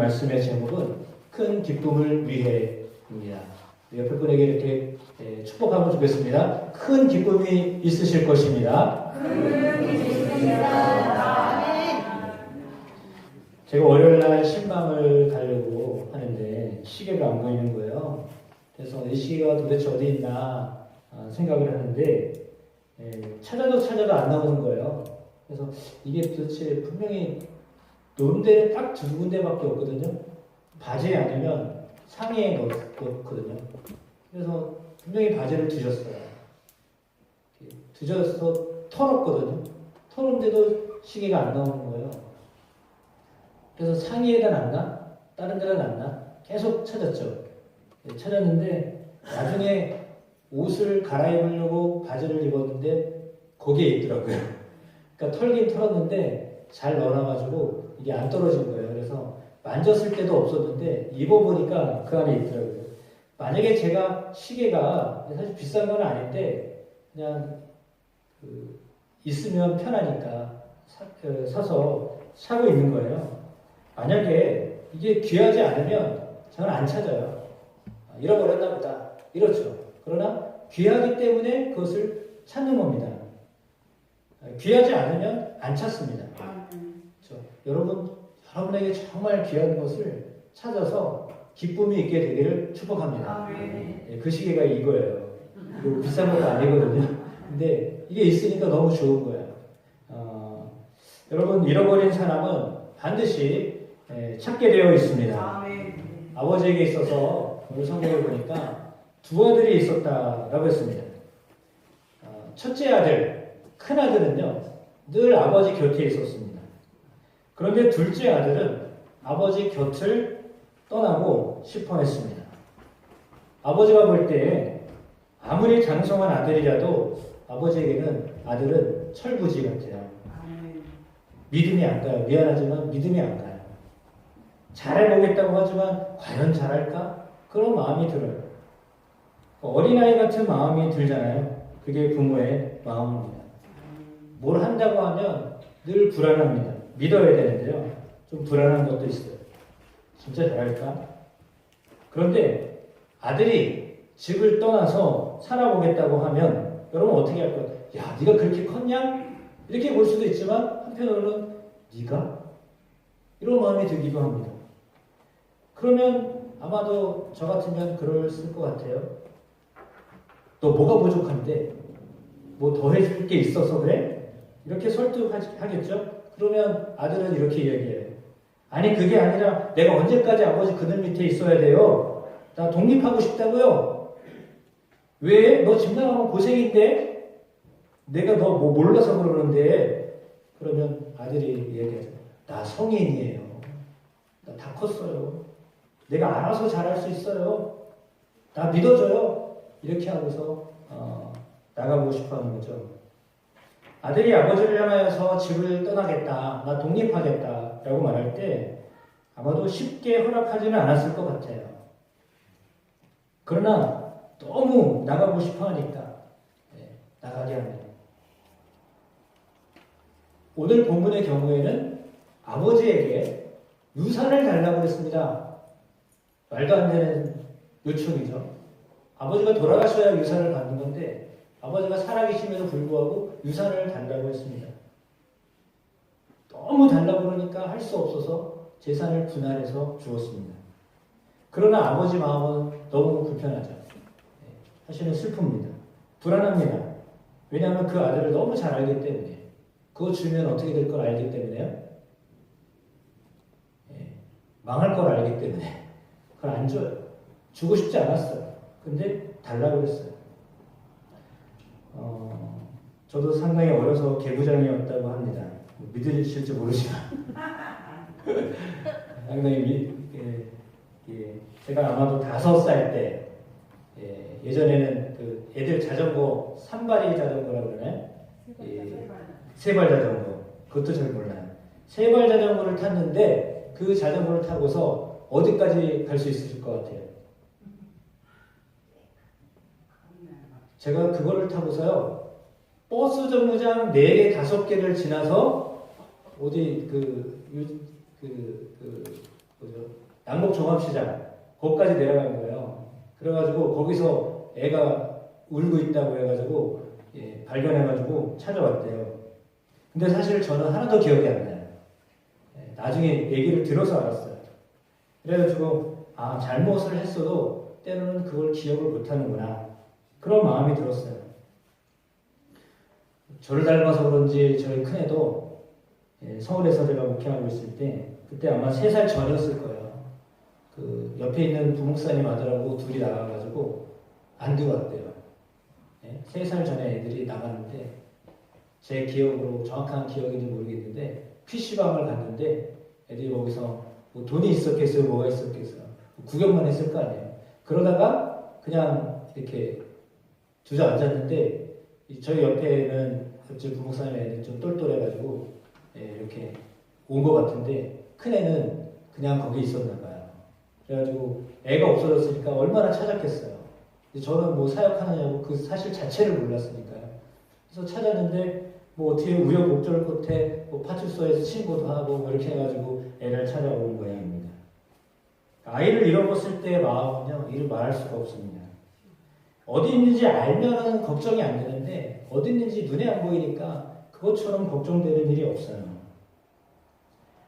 말씀의 제목은 큰 기쁨을 위해입니다. 옆에 분에게 이렇게 축복하면 좋겠습니다. 큰 기쁨이 있으실 것입니다. 제가 월요일날 신방을 가려고 하는데 시계가 안 보이는 거예요. 그래서 이 시계가 도대체 어디 있나 생각을 하는데 찾아도 안 나오는 거예요. 그래서 이게 도대체 분명히 놓은 데는 딱 두 군데밖에 없거든요. 바지에 아니면 상의에 넣거든요. 그래서 분명히 바지를 뒤졌어요. 뒤져서 털었거든요. 털었는데도 시계가 안 나오는 거예요. 그래서 상의에다 놨나? 다른 데다 놨나? 계속 찾았죠. 찾았는데 나중에 옷을 갈아입으려고 바지를 입었는데 거기에 있더라고요. 그러니까 털긴 털었는데 잘 넣어놔가지고 이게 안 떨어진 거예요. 그래서 만졌을 때도 없었는데 입어보니까 그 안에 있더라고요. 만약에 제가 시계가 사실 비싼 건 아닌데 그냥 있으면 편하니까 사서 사고 있는 거예요. 만약에 이게 귀하지 않으면 저는 안 찾아요. 잃어버렸나 보다. 이렇죠. 그러나 귀하기 때문에 그것을 찾는 겁니다. 귀하지 않으면 안 찾습니다. 그렇죠? 여러분에게 정말 귀한 것을 찾아서 기쁨이 있게 되기를 축복합니다. 그 시계가 이거예요. 비싼 것도 아니거든요. 근데 이게 있으니까 너무 좋은 거예요. 여러분, 잃어버린 사람은 반드시 찾게 되어 있습니다. 아버지에게 있어서 오늘 성경을 보니까 두 아들이 있었다라고 했습니다. 첫째 아들, 큰 아들은요, 늘 아버지 곁에 있었습니다. 그런데 둘째 아들은 아버지 곁을 떠나고 싶어 했습니다. 아버지가 볼 때 아무리 장성한 아들이라도 아버지에게는 아들은 철부지 같아요. 믿음이 안 가요. 미안하지만 믿음이 안 가요. 잘해보겠다고 하지만 과연 잘할까? 그런 마음이 들어요. 어린아이 같은 마음이 들잖아요. 그게 부모의 마음입니다. 뭘 한다고 하면 늘 불안합니다. 믿어야 되는데요. 좀 불안한 것도 있어요. 진짜 잘할까? 그런데 아들이 집을 떠나서 살아보겠다고 하면 여러분 어떻게 할 거예요? 야, 네가 그렇게 컸냐? 이렇게 볼 수도 있지만 한편으로는 네가? 이런 마음이 들기도 합니다. 그러면 아마도 저 같으면 그럴 것 같아요. 너 뭐가 부족한데? 뭐 더 해줄 게 있어서 그래? 이렇게 설득하겠죠? 그러면 아들은 이렇게 이야기해요. 아니 그게 아니라 내가 언제까지 아버지 그늘 밑에 있어야 돼요? 나 독립하고 싶다고요? 왜? 너 집 나가면 고생인데? 내가 너 뭐 몰라서 그러는데? 그러면 아들이 얘기하죠. 나 성인이에요. 나 다 컸어요. 내가 알아서 잘할 수 있어요. 나 믿어줘요. 이렇게 하고서 나가고 싶어하는 거죠. 아들이 아버지를 향하여서 집을 떠나겠다, 나 독립하겠다 라고 말할 때 아마도 쉽게 허락하지는 않았을 것 같아요. 그러나 너무 나가고 싶어 하니까 나가게 합니다. 오늘 본문의 경우에는 아버지에게 유산을 달라고 했습니다. 말도 안 되는 요청이죠. 아버지가 돌아가셔야 유산을 받는 건데 아버지가 살아계심에도 불구하고 유산을 달라고 했습니다. 너무 달라고 그러니까 할 수 없어서 재산을 분할해서 주었습니다. 그러나 아버지 마음은 너무 불편하죠. 사실은 슬픕니다. 불안합니다. 왜냐하면 그 아들을 너무 잘 알기 때문에 그거 주면 어떻게 될 걸 알기 때문에요. 망할 걸 알기 때문에 그걸 안 줘요. 주고 싶지 않았어요. 근데 달라고 그랬어요. 저도 상당히 어려서 개구장이었다고 합니다. 믿으실지 모르지만 상당히 제가 아마도 5살 때 예전에는 그 애들 자전거 산발이 자전거라고 그러나요? 세발 자전거. 그것도 잘 몰라요. 세발 자전거를 탔는데 그 자전거를 타고서 어디까지 갈 수 있을 것 같아요? 제가 그거를 타고서요. 버스 정류장 4개, 5개를 지나서 어디 뭐죠? 남북 종합시장 거기까지 내려간 거예요. 그래가지고 거기서 애가 울고 있다고 해가지고 발견해가지고 찾아왔대요. 근데 사실 저는 하나도 기억이 안 나요. 나중에 얘기를 들어서 알았어요. 그래가지고 잘못을 했어도 때로는 그걸 기억을 못하는구나. 그런 마음이 들었어요. 저를 닮아서 그런지 저희 큰애도 서울에서 제가 목회하고 있을 때 그때 아마 3살 전이었을 거예요. 그 옆에 있는 부목사님 아들하고 둘이 나가가지고 안 들어왔대요. 3살 전에 애들이 나갔는데 제 기억으로 정확한 기억인지 모르겠는데 PC방을 갔는데 애들이 거기서 뭐 돈이 있었겠어요? 뭐가 있었겠어요? 구경만 했을 거 아니에요. 그러다가 그냥 이렇게 주저앉았는데 저희 옆에는 옆집 부목사님 애는 좀 똘똘해가지고 이렇게 온 것 같은데 큰애는 그냥 거기 있었나 봐요. 그래가지고 애가 없어졌으니까 얼마나 찾았겠어요. 저는 뭐 사역하느냐고 그 사실 자체를 몰랐으니까요. 그래서 찾았는데 뭐 어떻게 우여곡절 끝에 뭐 파출소에서 신고도 하고 뭐 이렇게 해가지고 애를 찾아온 모양입니다. 아이를 잃어버렸을 때의 마음은요, 이를 말할 수가 없습니다. 어디 있는지 알면은 걱정이 안 되는데 어디 있는지 눈에 안 보이니까 그것처럼 걱정되는 일이 없어요.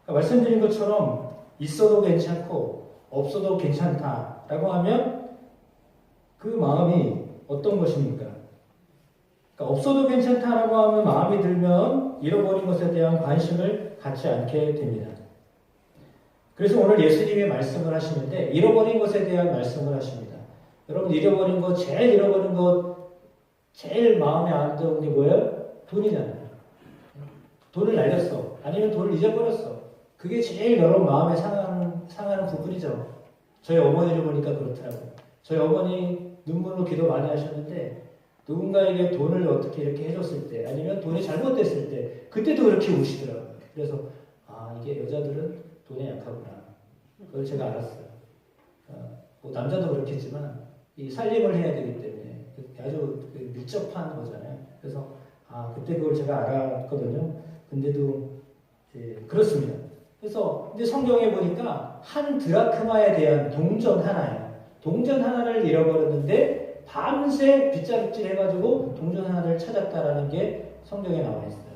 그러니까 말씀드린 것처럼 있어도 괜찮고 없어도 괜찮다라고 하면 그 마음이 어떤 것입니까? 그러니까 없어도 괜찮다라고 하면 마음이 들면 잃어버린 것에 대한 관심을 갖지 않게 됩니다. 그래서 오늘 예수님이 말씀을 하시는데 잃어버린 것에 대한 말씀을 하십니다. 여러분 잃어버린 것, 제일 잃어버린 것, 제일 마음에 안 드는 게 뭐예요? 돈이잖아요. 돈을 날렸어. 아니면 돈을 잊어버렸어. 그게 제일 여러분 마음에 상하는 부분이죠. 저희 어머니를 보니까 그렇더라고요. 저희 어머니 눈물로 기도 많이 하셨는데 누군가에게 돈을 어떻게 이렇게 해줬을 때 아니면 돈이 잘못됐을 때 그때도 그렇게 우시더라고요. 그래서 이게 여자들은 돈에 약하구나. 그걸 제가 알았어요. 뭐 남자도 그렇겠지만 이 살림을 해야 되기 때문에 아주 밀접한 거잖아요. 그래서 그때 그걸 제가 알았거든요. 근데도 그렇습니다. 그래서 근데 성경에 보니까 한 드라크마에 대한 동전 하나예요. 동전 하나를 잃어버렸는데 밤새 빗자루질 해가지고 동전 하나를 찾았다라는 게 성경에 나와 있어요.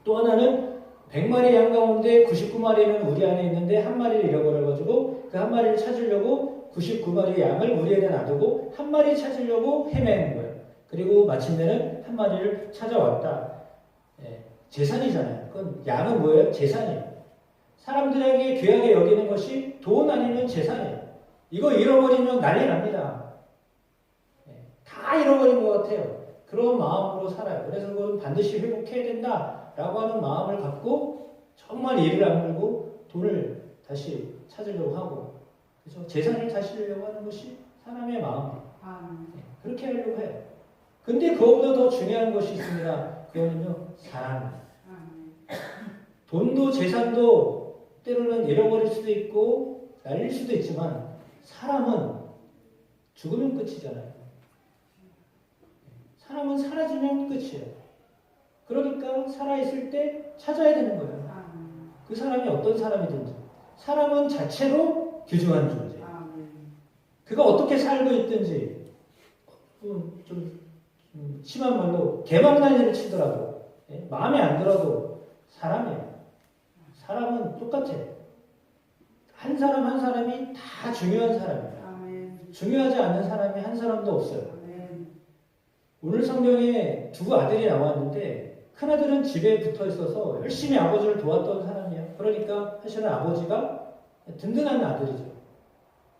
또 하나는 100마리 양 가운데 99마리는 우리 안에 있는데 한 마리를 잃어버려가지고 그 한 마리를 찾으려고 99마리의 양을 우리 안에 놔두고 한 마리 찾으려고 헤매는 거예요. 그리고 마침내는 한 마리를 찾아왔다. 재산이잖아요. 그건 양은 뭐예요? 재산이에요. 사람들에게 귀하게 여기는 것이 돈 아니면 재산이에요. 이거 잃어버리면 난리 납니다. 다 잃어버린 것 같아요. 그런 마음으로 살아요. 그래서 그건 반드시 회복해야 된다라고 하는 마음을 갖고 정말 이를 악물고 돈을 다시 찾으려고 하고 그래서 재산을 다시려고 하는 것이 사람의 마음이에요. 그렇게 하려고 해요. 근데 그것보다 더 중요한 것이 있습니다. 그거는요, 사랑입니다. 돈도 재산도 때로는 잃어버릴 수도 있고 날릴 수도 있지만 사람은 죽으면 끝이잖아요. 사람은 사라지면 끝이에요. 그러니까 살아있을 때 찾아야 되는 거예요. 그 사람이 어떤 사람이든지. 사람은 자체로 귀중한 존재. 그가 어떻게 살고 있든지 좀 심한 말로 개망난이를 치더라도 마음에 안 들어도 사람이에요. 사람은 똑같아. 한 사람 한 사람이 다 중요한 사람이에요. 중요하지 않은 사람이 한 사람도 없어요. 오늘 성경에 두 아들이 나왔는데 큰아들은 집에 붙어 있어서 열심히 아버지를 도왔던 사람이에요. 그러니까 사실은 아버지가 든든한 아들이죠.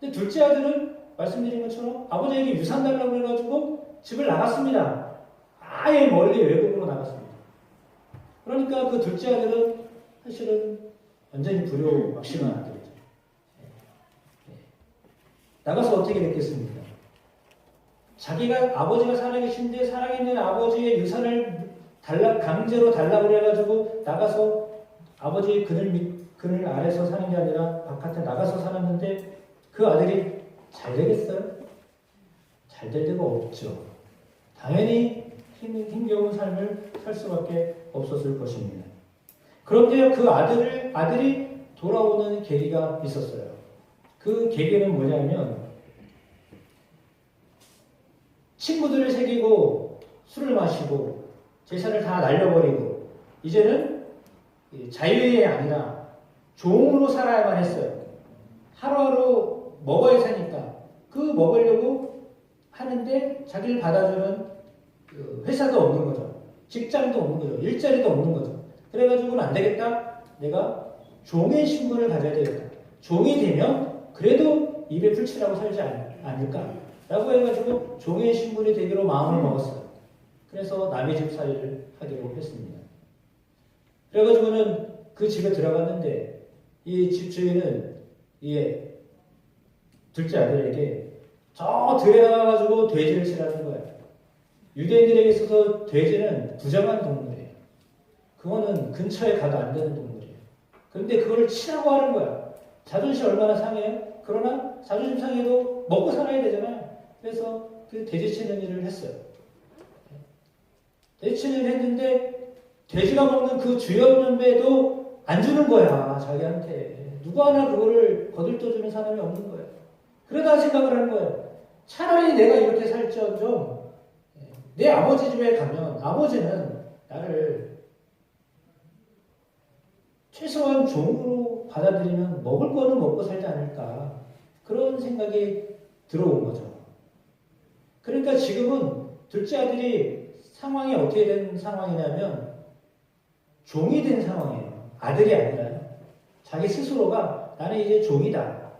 근데 둘째 아들은 말씀드린 것처럼 아버지에게 유산 달라고 해가지고 집을 나갔습니다. 아예 멀리 외국으로 나갔습니다. 그러니까 그 둘째 아들은 사실은 완전히 불효막심한 아들이죠. 나가서 어떻게 됐겠습니까? 자기가 아버지가 살아계신데 살아있는 아버지의 유산을 강제로 달라고 해가지고 나가서 아버지의 그늘 아래서 사는 게 아니라 바깥에 나가서 살았는데 그 아들이 잘 되겠어요? 잘 될 리가 없죠. 당연히 힘겨운 삶을 살 수밖에 없었을 것입니다. 그런데 그 아들이 돌아오는 계기가 있었어요. 그 계기는 뭐냐면 친구들을 새기고 술을 마시고 재산을 다 날려버리고 이제는 자유의 아니라 종으로 살아야만 했어요. 하루하루 먹어야 사니까 그 먹으려고 하는데 자기를 받아주는 회사도 없는 거죠. 직장도 없는 거죠. 일자리도 없는 거죠. 그래가지고는 안 되겠다. 내가 종의 신분을 가져야 되겠다. 종이 되면 그래도 입에 풀칠하고 살지 않을까. 라고 해가지고 종의 신분이 되기로 마음을 먹었어요. 그래서 남의 집 살이를 하기로 했습니다. 그래가지고는 그 집에 들어갔는데 이 집주인은 이 둘째 아들에게 저 들에 나가가지고 돼지를 치라는 거예요. 유대인들에게 있어서 돼지는 부정한 동물이에요. 그거는 근처에 가도 안 되는 동물이에요. 그런데 그걸 치라고 하는 거야. 자존심 얼마나 상해요? 그러나 자존심 상해도 먹고 살아야 되잖아요. 그래서 그 돼지 치는 일을 했어요. 돼지 치는 일을 했는데 돼지가 먹는 그 쥐 없는 배도 안 주는 거야. 자기한테. 누구 하나 그거를 거들떠주는 사람이 없는 거예요. 그러다 생각을 하는 거예요. 차라리 내가 이렇게 살지언정 내 아버지 집에 가면 아버지는 나를 최소한 종으로 받아들이면 먹을 거는 먹고 살지 않을까. 그런 생각이 들어온 거죠. 그러니까 지금은 둘째 아들이 상황이 어떻게 된 상황이냐면 종이 된 상황이에요. 아들이 아니라요. 자기 스스로가 나는 이제 종이다.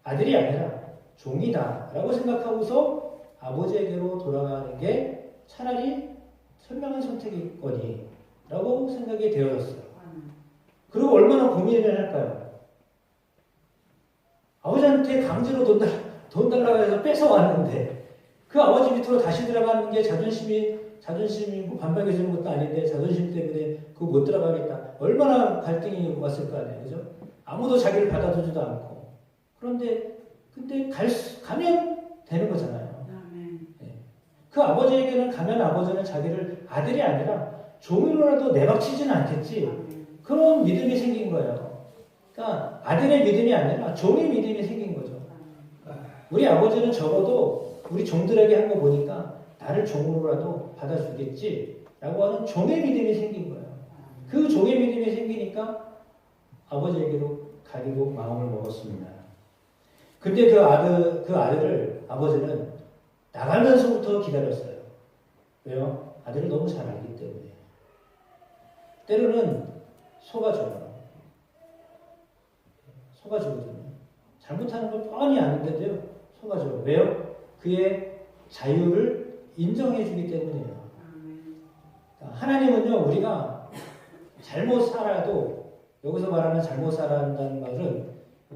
아들이 아니라 종이다. 라고 생각하고서 아버지에게로 돌아가는 게 차라리 현명한 선택이거니 라고 생각이 되어졌어요. 그리고 얼마나 고민을 할까요? 아버지한테 강제로 돈 달라고 해서 뺏어왔는데 그 아버지 밑으로 다시 들어가는 게 자존심이고 반박해 주는 것도 아닌데 자존심 때문에 그거 못 들어가겠다. 얼마나 갈등이 왔을 거 아니에요. 그죠? 아무도 자기를 받아주지도 않고. 근데 가면 되는 거잖아요. 네. 그 아버지에게는 가면 아버지는 자기를 아들이 아니라 종이로라도 내박치지는 않겠지. 그런 믿음이 생긴 거예요. 그러니까 아들의 믿음이 아니라 종의 믿음이 생긴 거죠. 우리 아버지는 적어도 우리 종들에게 한 거 보니까 나를 종으로라도 받아주겠지 라고 하는 종의 믿음이 생긴 거예요. 그 종의 믿음이 생기니까 아버지에게로 가기로 마음을 먹었습니다. 근데 그 아들을 아버지는 나가면서부터 기다렸어요. 왜요? 아들을 너무 잘 알기 때문에. 때로는 속아줘요. 속아주거든요. 잘못하는 걸 뻔히 아는데도요, 속아줘요. 왜요? 그의 자유를 인정해주기 때문이에요. 하나님은요, 우리가 잘못 살아도, 여기서 말하는 잘못 살아간다는 말은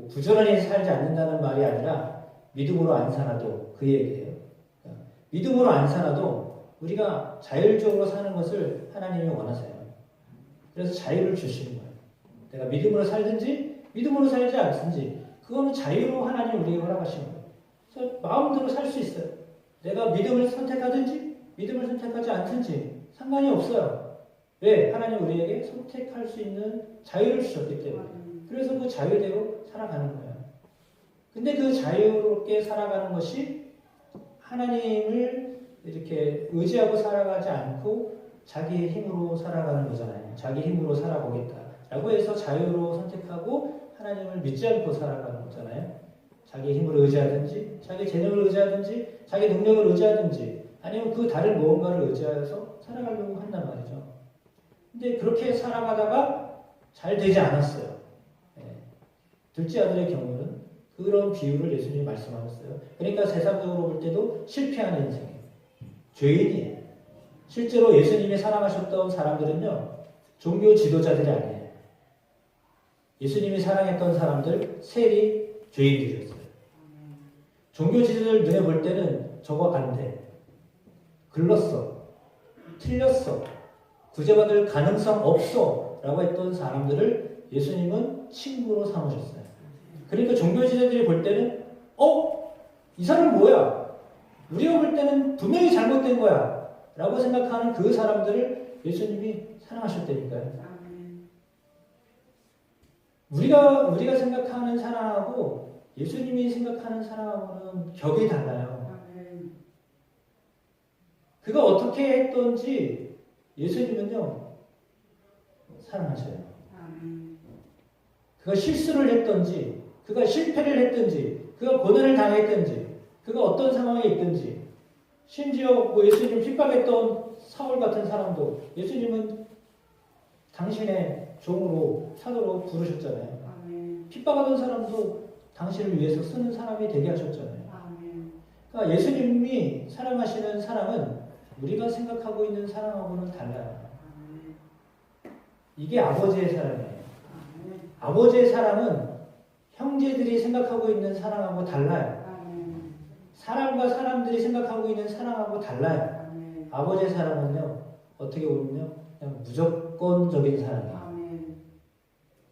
부지런히 살지 않는다는 말이 아니라 믿음으로 안 살아도 그 얘기예요. 믿음으로 안 살아도 우리가 자율적으로 사는 것을 하나님이 원하세요. 그래서 자유를 주시는 거예요. 내가 믿음으로 살든지 믿음으로 살지 않든지 그거는 자유로 하나님 우리에게 허락하시는 거예요. 그래서 마음대로 살 수 있어요. 내가 믿음을 선택하든지 믿음을 선택하지 않든지 상관이 없어요. 왜? 하나님 우리에게 선택할 수 있는 자유를 주셨기 때문에. 그래서 그 자유대로 살아가는 거예요. 근데 그 자유롭게 살아가는 것이 하나님을 이렇게 의지하고 살아가지 않고 자기의 힘으로 살아가는 거잖아요. 자기 힘으로 살아보겠다. 라고 해서 자유로 선택하고 하나님을 믿지 않고 살아가는 거잖아요. 자기 힘을 의지하든지, 자기 재능을 의지하든지, 자기 능력을 의지하든지, 아니면 그 다른 무언가를 의지하여서 살아가려고 한단 말이죠. 근데 그렇게 살아가다가 잘 되지 않았어요. 둘째 아들의 경우는 그런 비유를 예수님이 말씀하셨어요. 그러니까 세상적으로 볼 때도 실패하는 인생이에요. 죄인이에요. 실제로 예수님이 사랑하셨던 사람들은요, 종교 지도자들이 아니에요. 예수님이 사랑했던 사람들 셀이 죄인들이었어요. 종교 지도자들 눈에 볼 때는 저거 안 돼. 글렀어. 틀렸어. 구제받을 가능성 없어. 라고 했던 사람들을 예수님은 친구로 삼으셨어요. 그러니까 종교 지도자들이 볼 때는 이 사람 뭐야? 우리가 볼 때는 분명히 잘못된 거야. 라고 생각하는 그 사람들을 예수님이 사랑하셨다니까요. 우리가 생각하는 사랑하고 예수님이 생각하는 사랑하고는 격이 달라요. 그가 어떻게 했던지 예수님은요 사랑하셔요. 그가 실수를 했던지, 그가 실패를 했든지, 그가 고난을 당했든지, 그가 어떤 상황에 있든지, 심지어 뭐 예수님 핍박했던 사울 같은 사람도 예수님은 당신의 종으로 사도로 부르셨잖아요. 핍박하던 사람도 당신을 위해서 쓰는 사람이 되게 하셨잖아요. 그러니까 예수님이 사랑하시는 사랑은 우리가 생각하고 있는 사랑하고는 달라요. 이게 아버지의 사랑이에요. 아버지의 사랑은 형제들이 생각하고 있는 사랑하고 달라요. 사람과 사람들이 생각하고 있는 사랑하고 달라요. 아버지의 사랑은요, 어떻게 보면요, 그냥 무조건적인 사랑이에요.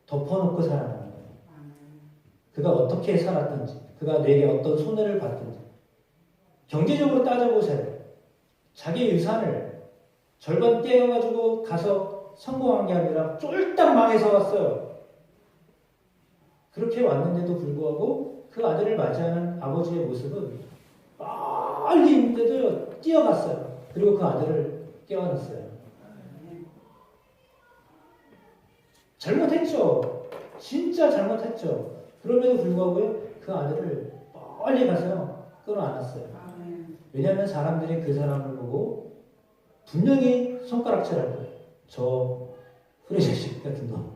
덮어놓고 사랑하는 거예요. 그가 어떻게 살았든지, 그가 내게 어떤 손해를 받든지. 경제적으로 따져보세요. 자기 유산을 절반 떼어가지고 가서 성공한 게 아니라 쫄딱 망해서 왔어요. 그렇게 왔는데도 불구하고 그 아들을 맞이하는 아버지의 모습은 빨리 있는데도 뛰어갔어요. 그리고 그 아들을 깨워놨어요. 잘못했죠. 진짜 잘못했죠. 그럼에도 불구하고 그 아들을 빨리 가서 끌어안았어요. 왜냐하면 사람들이 그 사람을 보고 분명히 손가락질할 거예요. 저 후레자식 같은 놈,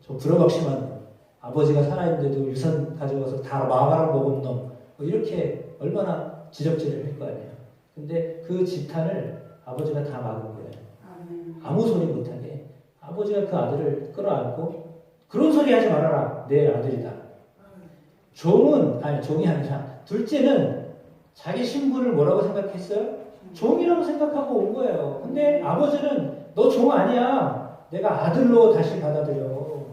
저 불어박심한 놈, 아버지가 살아있는데도 유산 가져가서 다 마가라 먹은 놈, 이렇게 얼마나 지적질을 할 거 아니에요. 근데 그 지탄을 아버지가 다 막은 거예요. 아무 소리 못하게 아버지가 그 아들을 끌어안고 그런 소리 하지 말아라. 내 아들이다. 종이 아니라 둘째는 자기 신분을 뭐라고 생각했어요? 종이라고 생각하고 온 거예요. 근데 아버지는 너 종 아니야. 내가 아들로 다시 받아들여.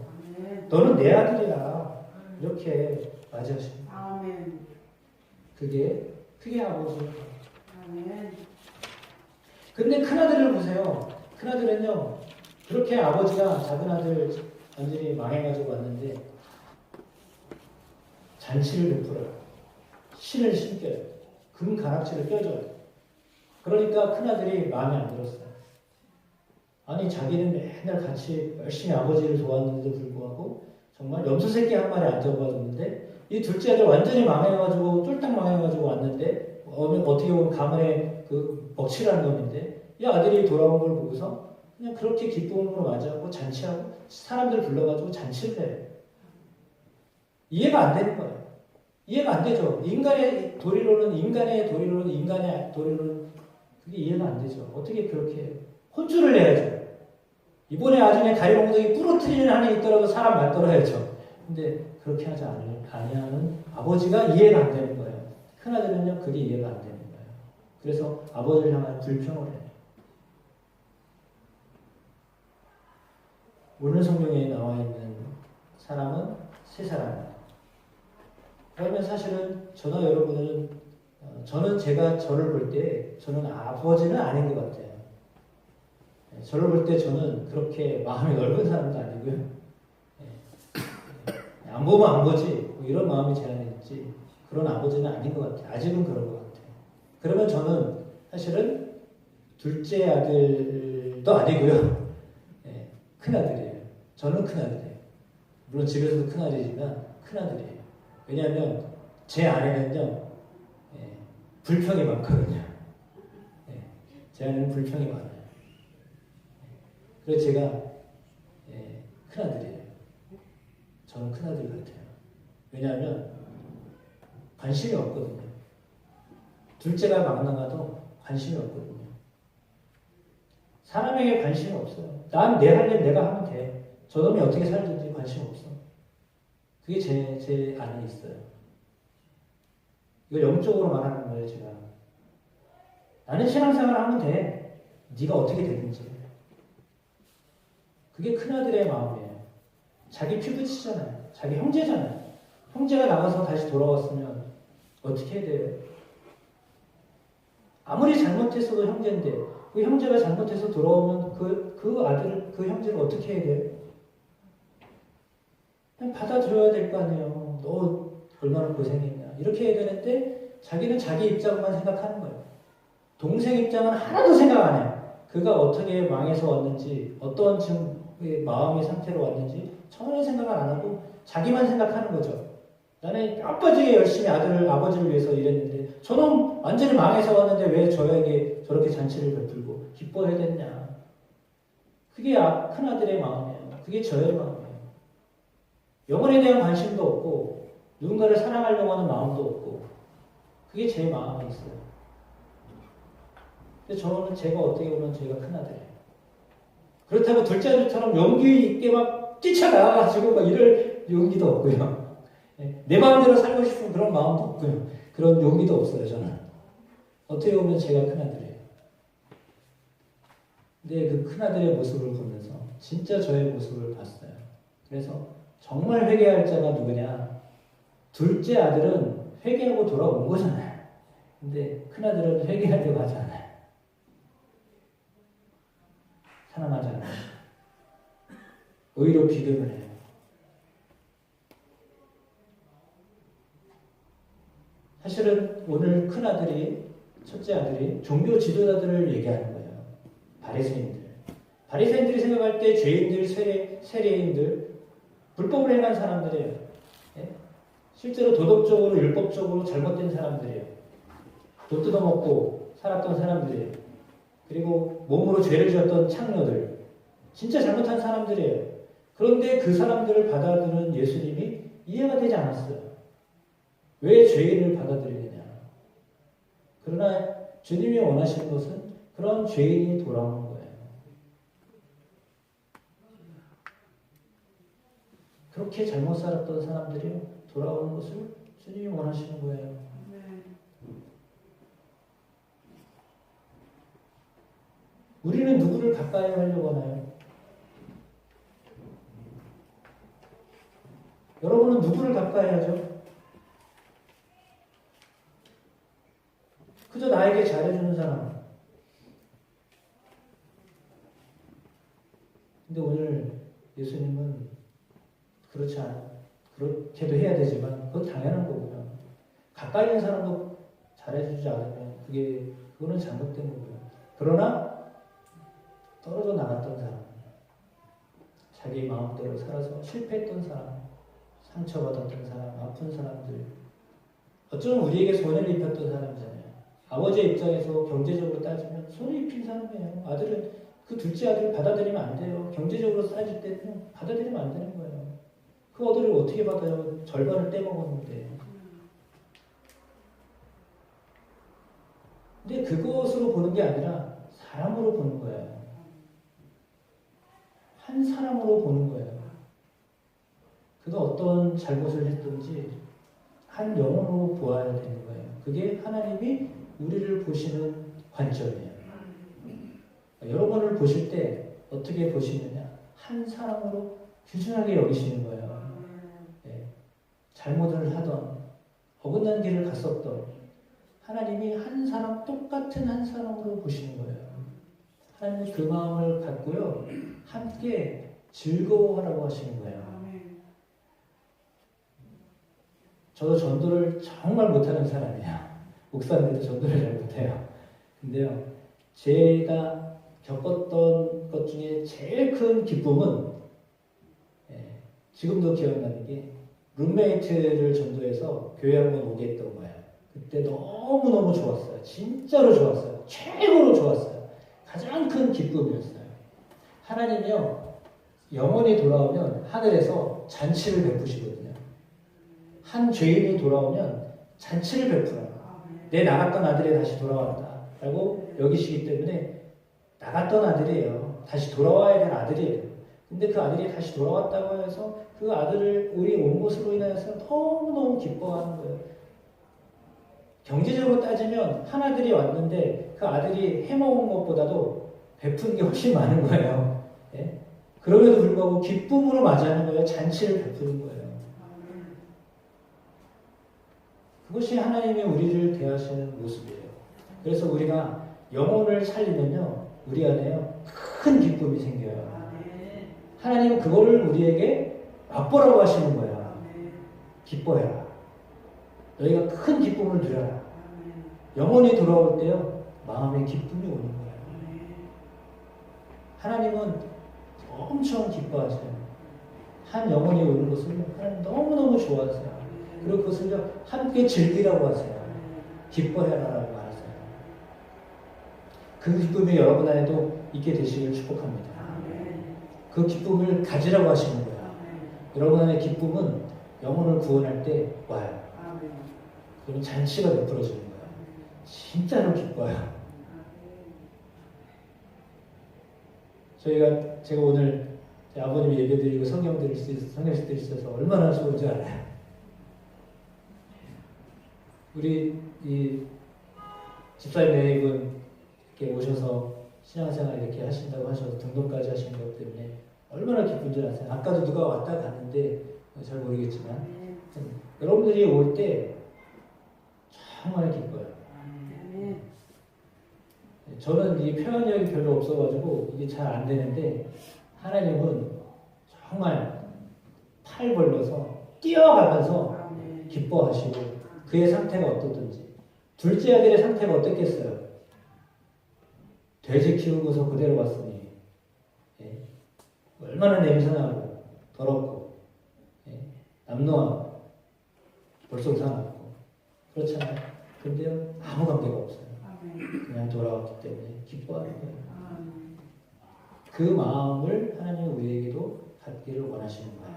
너는 내 아들이야. 이렇게 맞이하십니다. 그게 아버지예요. 근데 큰아들을 보세요. 큰아들은요, 그렇게 아버지가 작은 아들 완전히 망해가지고 왔는데, 잔치를 베풀어요. 신을 신겨요. 금 가락지를 껴줘요. 그러니까 큰아들이 마음에 안 들었어요. 아니, 자기는 맨날 같이 열심히 아버지를 도왔는데도 불구하고, 정말 염소새끼 한 마리 안 잡아줬는데, 이 둘째 아들 완전히 망해가지고, 쫄딱 망해가지고 왔는데, 어떻게 보면 가문의 그 먹칠하는 놈인데, 이 아들이 돌아온 걸 보고서 그냥 그렇게 기쁨으로 맞이하고 잔치하고 사람들 불러가지고 잔치를 해요. 이해가 안 되는 거예요. 이해가 안 되죠. 인간의 도리로는 그게 이해가 안 되죠. 어떻게 그렇게 해요? 혼쭐을 내야죠. 이번에 나중에 다리 몽둥이 부러뜨리는 한이 있더라도 사람 맞들어야죠. 근데 그렇게 하지 아니하는 아버지가 이해가 안 되는 거예요. 큰아들은요, 그게 이해가 안 되는 거예요. 그래서 아버지를 향한 불평을 해요. 오늘 성경에 나와 있는 사람은 세 사람이에요. 그러면 사실은 저나 여러분은 저는 제가 저를 볼 때 저는 아버지는 아닌 것 같아요. 저를 볼 때 저는 그렇게 마음이 넓은 사람도 아니고요. 안 보면 안 보지 뭐 이런 마음이 제 안에 있지 그런 아버지는 아닌 것 같아요. 아직은 그런 것 같아요. 그러면 저는 사실은 둘째 아들도 아니고요. 큰아들이에요. 저는 큰아들이에요. 물론 집에서도 큰아들이지만 큰아들이에요. 왜냐하면 제 안에는요, 불평이 많거든요. 제 안에는 불평이 많아요. 그래서 제가 큰아들이에요. 저는 큰아들 같아요. 왜냐하면 관심이 없거든요. 둘째가 막 나가도 관심이 없거든요. 사람에게 관심이 없어요. 난 내 할 일 내가 하면 돼. 저놈이 어떻게 살든지 관심 없어. 그게 제 안에 있어요. 이거 영적으로 말하는 거예요, 제가. 나는 신앙생활 하면 돼. 네가 어떻게 되든지. 그게 큰아들의 마음이에요. 자기 피부치잖아요. 자기 형제잖아요. 형제가 나가서 다시 돌아왔으면 어떻게 해야 돼요? 아무리 잘못했어도 형제인데 그 형제가 잘못해서 돌아오면 그 아들을, 그 형제를 어떻게 해야 돼요? 그냥 받아줘야 될 거 아니에요. 너 얼마나 고생했냐. 이렇게 해야 되는데 자기는 자기 입장만 생각하는 거예요. 동생 입장은 하나도 생각 안 해요. 그가 어떻게 망해서 왔는지, 어떤 지금 마음의 상태로 왔는지 전혀 생각을 안 하고 자기만 생각하는 거죠. 나는 아빠지게 열심히 아버지를 위해서 일했는데 저는 완전히 망해서 왔는데 왜 저에게 저렇게 잔치를 베풀고 기뻐해야 됐냐. 그게 큰 아들의 마음이에요. 그게 저의 마음이에요. 영혼에 대한 관심도 없고 누군가를 사랑하려고 하는 마음도 없고 그게 제 마음에 있어요. 근데 저는 제가 어떻게 보면 제가 큰 아들이에요. 그렇다고 둘째 아들처럼 용기 있게 막 뛰쳐나가가지고 막 이럴 용기도 없고요. 내 마음대로 살고 싶은 그런 마음도 없고요. 그런 용기도 없어요, 저는. 어떻게 보면 제가 큰아들이에요. 근데 그 큰아들의 모습을 보면서 진짜 저의 모습을 봤어요. 그래서 정말 회개할 자가 누구냐? 둘째 아들은 회개하고 돌아온 거잖아요. 근데 큰아들은 회개하려고 하지 않아요. 사랑하지 않아요. 오히려 비교를 해요. 사실은 오늘 큰아들이, 첫째 아들이 종교 지도자들을 얘기하는 거예요. 바리새인들. 바리새인들이 생각할 때 죄인들, 세례인들, 불법을 행한 사람들이에요. 예? 실제로 도덕적으로, 율법적으로 잘못된 사람들이에요. 돈 뜯어먹고 살았던 사람들이에요. 그리고 몸으로 죄를 지었던 창녀들. 진짜 잘못한 사람들이에요. 그런데 그 사람들을 받아들이는 예수님이 이해가 되지 않았어요. 왜 죄인을 받아들이느냐. 그러나 주님이 원하시는 것은 그런 죄인이 돌아오는 거예요. 그렇게 잘못 살았던 사람들이 돌아오는 것을 주님이 원하시는 거예요. 우리는 누구를 가까이 하려고 하나요? 여러분은 누구를 가까이 하죠? 그저 나에게 잘해주는 사람. 근데 오늘 예수님은 그렇지 않아. 그렇게도 해야 되지만 그건 당연한 거고요. 가까이 있는 사람도 잘해주지 않으면 그거는 잘못된 거고요. 그러나 떨어져 나갔던 사람, 자기 마음대로 살아서 실패했던 사람, 상처받았던 사람, 아픈 사람들, 어쩌면 우리에게 손해를 입혔던 사람이잖아요. 아버지의 입장에서 경제적으로 따지면 손해 입힌 사람이에요. 아들은 그 둘째 아들을 받아들이면 안 돼요. 경제적으로 따질 때는 받아들이면 안 되는 거예요. 그 아들을 어떻게 받아요? 절반을 떼먹었는데. 근데 그것으로 보는 게 아니라 사람으로 보는 거예요. 한 사람으로 보는 거예요. 그가 어떤 잘못을 했든지 한 영혼으로 보아야 되는 거예요. 그게 하나님이 우리를 보시는 관점이에요. 여러분을 보실 때 어떻게 보시느냐? 한 사람으로 규준하게 여기시는 거예요. 네. 잘못을 하던 어긋난 길을 갔었던 하나님이 한 사람, 똑같은 한 사람으로 보시는 거예요. 하나님이 그 마음을 갖고요, 함께 즐거워하라고 하시는 거예요. 저도 전도를 정말 못하는 사람이에요. 목사인데도 전도를 잘 못해요. 근데요, 제가 겪었던 것 중에 제일 큰 기쁨은, 지금도 기억나는 게, 룸메이트를 전도해서 교회 한번 오게 했던 거예요. 그때 너무너무 좋았어요. 진짜로 좋았어요. 최고로 좋았어요. 가장 큰 기쁨이었어요. 하나님이요, 영혼이 돌아오면 하늘에서 잔치를 베푸시거든요. 한 죄인이 돌아오면 잔치를 베풀어요. 내 나갔던 아들이 다시 돌아왔다 라고 여기시기 때문에 나갔던 아들이에요. 다시 돌아와야 될 아들이에요. 근데 그 아들이 다시 돌아왔다고 해서 그 아들을 우리 온 것으로 인해서 너무너무 기뻐하는 거예요. 경제적으로 따지면 한 아들이 왔는데 그 아들이 해먹은 것보다도 베푼 게 훨씬 많은 거예요. 예? 그럼에도 불구하고 기쁨으로 맞이하는 거예요. 잔치를 베푸는 거예요. 그것이 하나님이 우리를 대하시는 모습이에요. 그래서 우리가 영혼을 살리면요, 우리 안에요 큰 기쁨이 생겨요. 하나님은 그거를 우리에게 맛보라고 하시는 거야. 기뻐해라. 너희가 큰 기쁨을 누려라. 영혼이 돌아올 때요, 마음의 기쁨이 오는 거예요. 하나님은 엄청 기뻐하세요. 한 영혼이 오는 것을 하나님 너무너무 좋아하세요. 그리고 그것을 함께 즐기라고 하세요. 기뻐해라라고 하세요. 그 기쁨이 여러분 안에도 있게 되시길 축복합니다. 그 기쁨을 가지라고 하시는 거예요. 여러분 안의 기쁨은 영혼을 구원할 때 와요. 그러면 잔치가 베풀어지는 거예요. 진짜로 기뻐요. 제가 오늘 제 아버님 예배드리고 성경 드릴 수 있어서 얼마나 좋은지 알아요. 우리 이 집사님 네이분 이렇게 오셔서 신앙생활 이렇게 하신다고 하셔서 등록까지 하신 것 때문에 얼마나 기쁜지 아세요? 아까도 누가 왔다 갔는데 잘 모르겠지만 여러분들이 올 때 정말 기뻐요. 저는 이 표현력이 별로 없어가지고 이게 잘 안 되는데 하나님은 정말 팔 벌려서 뛰어가면서 기뻐하시고 그의 상태가 어떻든지 둘째 아들의 상태가 어떻겠어요? 돼지 키우고서 그대로 왔으니 얼마나 냄새나고 더럽고 남노하고 볼썽상하고 그렇잖아요. 근데요 아무 관계가 없어요. 그냥 돌아왔기 때문에 기뻐하는 거예요. 그 마음을 하나님은 우리에게도 갖기를 원하시는 거예요.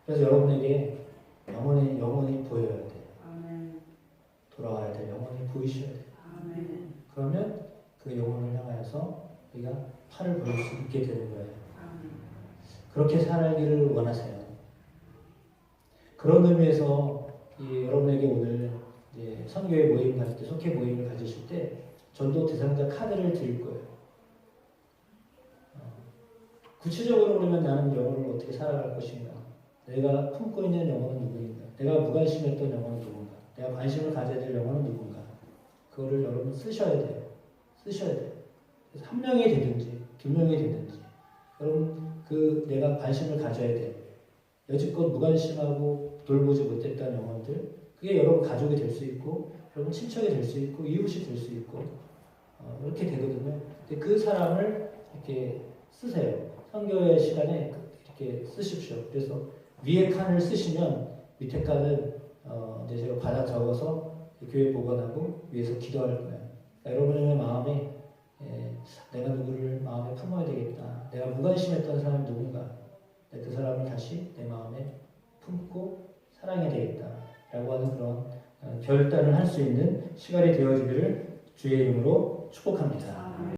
그래서 여러분에게 영혼이 보여야 돼요. 돌아와야 돼요. 영혼이 보이셔야 돼요. 그러면 그 영혼을 향하여서 우리가 팔을 보일 수 있게 되는 거예요. 그렇게 살기를 원하세요. 그런 의미에서 여러분에게 오늘 선교회 모임 가질 때, 속회 모임을 가지실 때 전도 대상자 카드를 드릴 거예요. 구체적으로 그러면 나는 영혼을 어떻게 살아갈 것인가? 내가 품고 있는 영혼은 누구인가? 내가 무관심했던 영혼은 누군가? 내가 관심을 가져야 될 영혼은 누군가? 그거를 여러분 쓰셔야 돼요. 쓰셔야 돼요. 그래서 한 명이 되든지 두 명이 되든지 여러분 그 내가 관심을 가져야 돼요. 여지껏 무관심하고 돌보지 못했던 영혼들 그게 여러분 가족이 될 수 있고 여러분 친척이 될 수 있고 이웃이 될 수 있고 이렇게 되거든요. 근데 그 사람을 이렇게 쓰세요. 선교회 시간에 이렇게 쓰십시오. 그래서 위에 칸을 쓰시면 밑에 칸은 이제 제가 바닥 적어서 교회 보관하고 위에서 기도할 거예요. 그러니까 여러분의 마음에 내가 누구를 마음에 품어야 되겠다. 내가 무관심했던 사람이 누군가. 그 사람을 다시 내 마음에 품고 사랑해야 되겠다. 라고 하는 그런 결단을 할 수 있는 시간이 되어지기를 주의 이름으로 축복합니다.